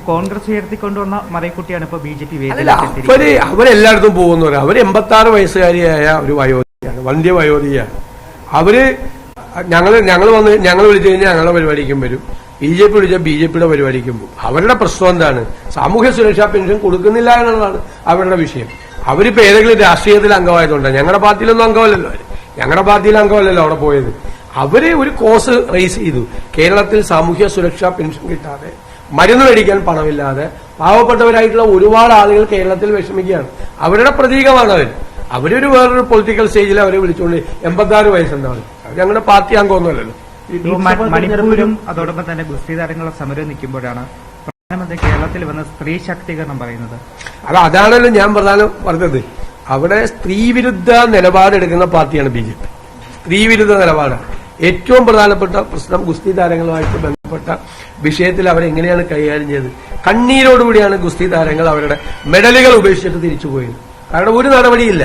കോൺഗ്രസ് ഉയർത്തിക്കൊണ്ടുവന്ന മറൈക്കുട്ടിയാണ് ഇപ്പൊ BJP അവരെല്ലായിടത്തും പോകുന്നവർ. അവർ 86 വയസ്സുകാരിയായ ഒരു വയോധികയാണ്, വന്ധ്യ വയോധികയാണ്. അവര് ഞങ്ങൾ വിളിച്ചു കഴിഞ്ഞാൽ ഞങ്ങളുടെ പരിപാടിക്കും വരും, BJP വിളിച്ചാൽ BJPയുടെ പരിപാടിക്കും പോകും. അവരുടെ പ്രശ്നം എന്താണ്? സാമൂഹ്യ സുരക്ഷാ പെൻഷൻ കൊടുക്കുന്നില്ല എന്നുള്ളതാണ് അവരുടെ വിഷയം. അവരിപ്പോ ഏതെങ്കിലും രാഷ്ട്രീയത്തിൽ അംഗമായതുകൊണ്ടാണ്. ഞങ്ങളുടെ പാർട്ടിയിലൊന്നും അംഗമല്ലല്ലോ അവര്, ഞങ്ങളുടെ പാർട്ടിയിൽ അംഗമല്ലല്ലോ അവിടെ പോയത്. അവര് ഒരു കോസ് റേസ് ചെയ്തു. കേരളത്തിൽ സാമൂഹ്യ സുരക്ഷാ പെൻഷൻ കിട്ടാതെ, മരുന്ന് മേടിക്കാൻ പണമില്ലാതെ പാവപ്പെട്ടവരായിട്ടുള്ള ഒരുപാട് ആളുകൾ കേരളത്തിൽ വിഷമിക്കുകയാണ്. അവരുടെ പ്രതീകമാണ് അവർ. അവരൊരു വേറൊരു പൊളിറ്റിക്കൽ സ്റ്റേജിൽ അവരെ വിളിച്ചുകൊണ്ട് 86 വയസ്സുണ്ടാവും. അവർ ഞങ്ങളുടെ പാർട്ടി അംഗമൊന്നുമല്ലല്ലോ. മണിപ്പൂരും അതോടൊപ്പം തന്നെ ഗുസ്തി താരങ്ങളുടെ സമരം നിൽക്കുമ്പോഴാണ് പ്രധാനമന്ത്രി കേരളത്തിൽ വന്ന് സ്ത്രീ ശാക്തീകരണം പറയുന്നത്. അതാണല്ലോ ഞാൻ പറഞ്ഞത്. അവിടെ സ്ത്രീവിരുദ്ധ നിലപാടെടുക്കുന്ന പാർട്ടിയാണ് BJP. സ്ത്രീവിരുദ്ധ നിലപാടാണ് ഏറ്റവും പ്രധാനപ്പെട്ട പ്രശ്നം. ഗുസ്തി താരങ്ങളുമായിട്ട് ബന്ധപ്പെട്ട വിഷയത്തിൽ അവരെങ്ങനെയാണ് കൈകാര്യം ചെയ്തത്? കണ്ണീരോടുകൂടിയാണ് ഗുസ്തി താരങ്ങൾ അവരുടെ മെഡലുകൾ ഉപേക്ഷിച്ചിട്ട് തിരിച്ചുപോയത്. കാരണം ഒരു നടപടിയില്ല.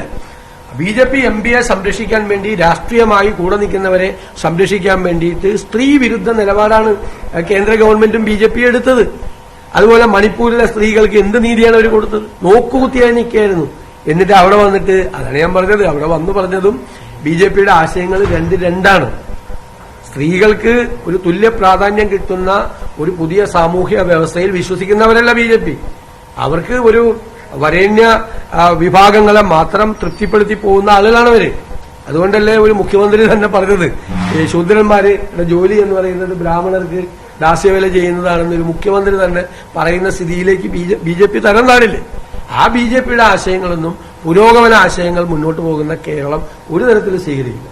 BJP MPയെ സംരക്ഷിക്കാൻ വേണ്ടി, രാഷ്ട്രീയമായി കൂടെ നിൽക്കുന്നവരെ സംരക്ഷിക്കാൻ വേണ്ടിയിട്ട് സ്ത്രീ വിരുദ്ധ നിലപാടാണ് കേന്ദ്ര ഗവൺമെന്റും BJP എടുത്തത്. അതുപോലെ മണിപ്പൂരിലെ സ്ത്രീകൾക്ക് എന്ത് നീതിയാണ് അവർ കൊടുത്തത്? നോക്കുകുത്തിയായി നിൽക്കുകയായിരുന്നു. എന്നിട്ട് അവിടെ വന്നിട്ട്, അതാണ് ഞാൻ പറഞ്ഞത്, അവിടെ വന്നു പറഞ്ഞതും BJPയുടെ ആശയങ്ങൾ രണ്ടാണ്. സ്ത്രീകൾക്ക് ഒരു തുല്യ പ്രാധാന്യം കിട്ടുന്ന ഒരു പുതിയ സാമൂഹ്യ വ്യവസ്ഥയിൽ വിശ്വസിക്കുന്നവരല്ല BJP. അവർക്ക് ഒരു വരേണ്യ വിഭാഗങ്ങളെ മാത്രം തൃപ്തിപ്പെടുത്തി പോകുന്ന ആളുകളാണ് അവര്. അതുകൊണ്ടല്ലേ ഒരു മുഖ്യമന്ത്രി തന്നെ പറഞ്ഞത് ശൂദ്രന്മാരുടെ ജോലി എന്ന് പറയുന്നത് ബ്രാഹ്മണർക്ക് ദാസ്യവേല ചെയ്യുന്നതാണെന്ന് ഒരു മുഖ്യമന്ത്രി തന്നെ പറയുന്ന സ്ഥിതിയിലേക്ക് BJP തരം താഴില്ലേ. ആ BJPയുടെ ആശയങ്ങളൊന്നും, പുരോഗമന ആശയങ്ങൾ മുന്നോട്ട് പോകുന്ന കേരളം ഒരു തരത്തിൽ സ്വീകരിക്കില്ല.